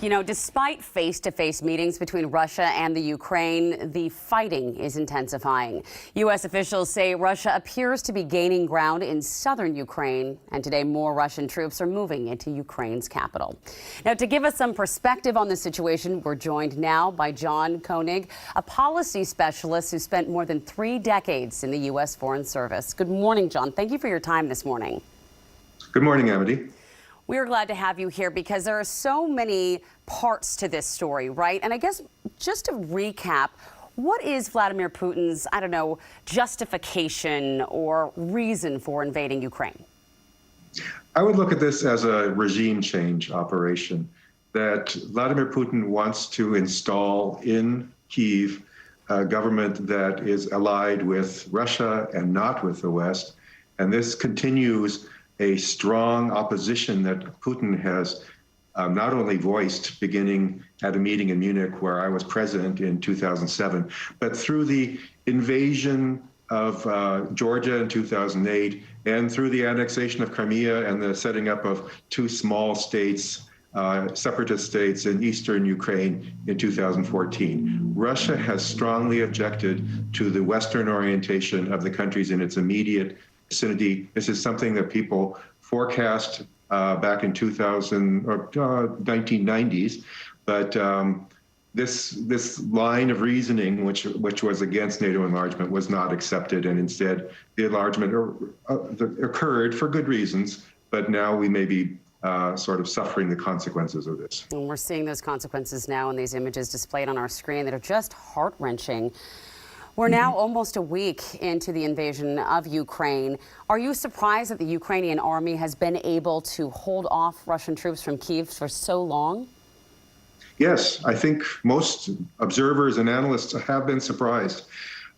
You know, despite face-to-face meetings between Russia and the Ukraine, the fighting is intensifying. U.S. officials say Russia appears to be gaining ground in southern Ukraine, and today more Russian troops are moving into Ukraine's capital. Now, to give us some perspective on the situation, we're joined now by John Koenig, a policy specialist who spent more than 3 decades in the U.S. Foreign Service. Good morning, John. Thank you for your time this morning. Good morning, Amity. We're glad to have you here because there are so many parts to this story, right? And I guess just to recap, what is Vladimir Putin's, justification or reason for invading Ukraine? I would look at this as a regime change operation, that Vladimir Putin wants to install in Kyiv a government that is allied with Russia and not with the West. And this continues a strong opposition that Putin has not only voiced beginning at a meeting in Munich where I was present in 2007, but through the invasion of Georgia in 2008 and through the annexation of Crimea and the setting up of 2 small states, separatist states in eastern Ukraine in 2014. Russia has strongly objected to the Western orientation of the countries in its immediate vicinity. This is something that people forecast back in 2000 or 1990s, but this line of reasoning, which was against NATO enlargement, was not accepted, and instead the enlargement occurred for good reasons. But now we may be sort of suffering the consequences of this. And we're seeing those consequences now in these images displayed on our screen that are just heart-wrenching. We're now almost a week into the invasion of Ukraine. Are you surprised that the Ukrainian army has been able to hold off Russian troops from Kyiv for so long? Yes, I think most observers and analysts have been surprised.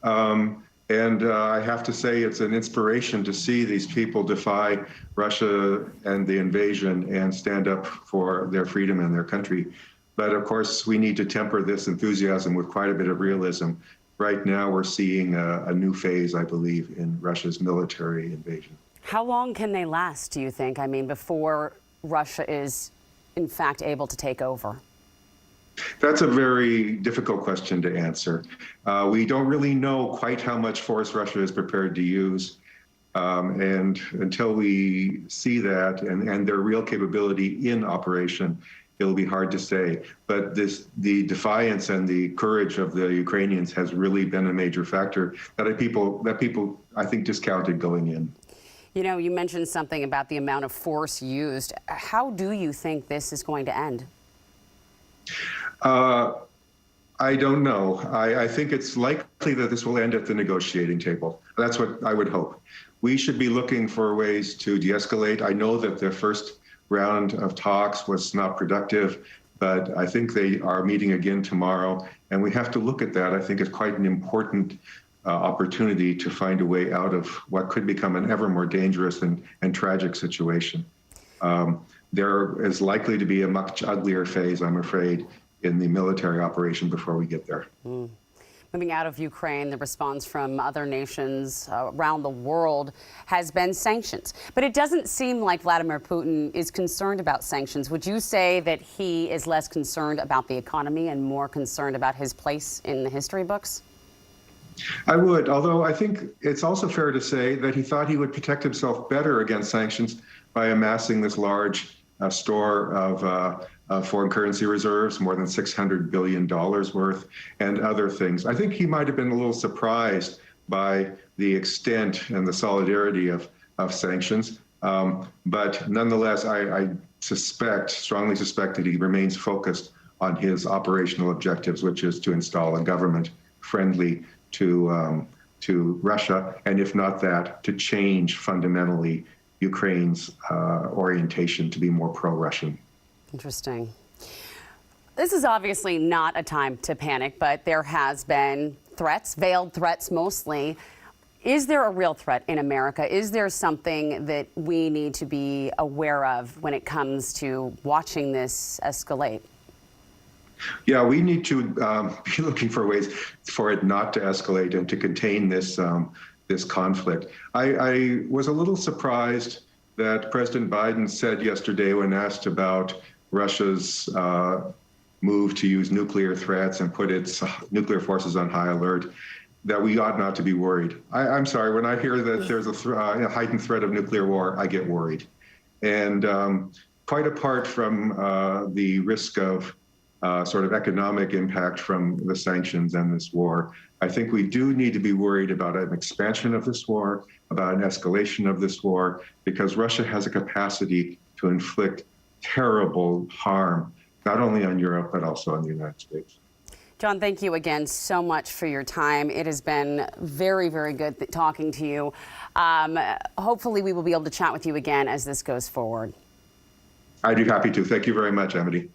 I have to say it's an inspiration to see these people defy Russia and the invasion and stand up for their freedom and their country. But of course, we need to temper this enthusiasm with quite a bit of realism. Right now, we're seeing a new phase, I believe, in Russia's military invasion. How long can they last, do you think? I mean, before Russia is, in fact, able to take over? That's a very difficult question to answer. We don't really know quite how much force Russia is prepared to use. And until we see that and their real capability in operation, it'll be hard to say. But the defiance and the courage of the Ukrainians has really been a major factor that people, I think, discounted going in. You know, you mentioned something about the amount of force used. How do you think this is going to end? I don't know. I think it's likely that this will end at the negotiating table. That's what I would hope. We should be looking for ways to de-escalate. I know that the first round of talks was not productive, but I think they are meeting again tomorrow, and we have to look at that. I think it's quite an important opportunity to find a way out of what could become an ever more dangerous and tragic situation. There is likely to be a much uglier phase, I'm afraid, in the military operation before we get there. Moving out of Ukraine, the response from other nations around the world has been sanctions. But it doesn't seem like Vladimir Putin is concerned about sanctions. Would you say that he is less concerned about the economy and more concerned about his place in the history books? I would, although I think it's also fair to say that he thought he would protect himself better against sanctions by amassing this large store of foreign currency reserves, more than $600 billion worth, and other things. I think he might have been a little surprised by the extent and the solidarity of sanctions. But nonetheless, I strongly suspect that he remains focused on his operational objectives, which is to install a government friendly to Russia, and if not that, to change fundamentally Ukraine's orientation to be more pro-Russian. Interesting. This is obviously not a time to panic, but there has been threats, veiled threats mostly. Is there a real threat in America? Is there something that we need to be aware of when it comes to watching this escalate? Yeah, we need to be looking for ways for it not to escalate and to contain this this conflict. I was a little surprised that President Biden said yesterday, when asked about Russia's move to use nuclear threats and put its nuclear forces on high alert, that we ought not to be worried. I'm sorry, when I hear that there's a heightened threat of nuclear war, I get worried. And quite apart from the risk of sort of economic impact from the sanctions and this war, I think we do need to be worried about an expansion of this war, about an escalation of this war, because Russia has a capacity to inflict terrible harm, not only on Europe, but also on the United States. John, thank you again so much for your time. It has been very, very good talking to you. Hopefully we will be able to chat with you again as this goes forward. I'd be happy to. Thank you very much, Amity.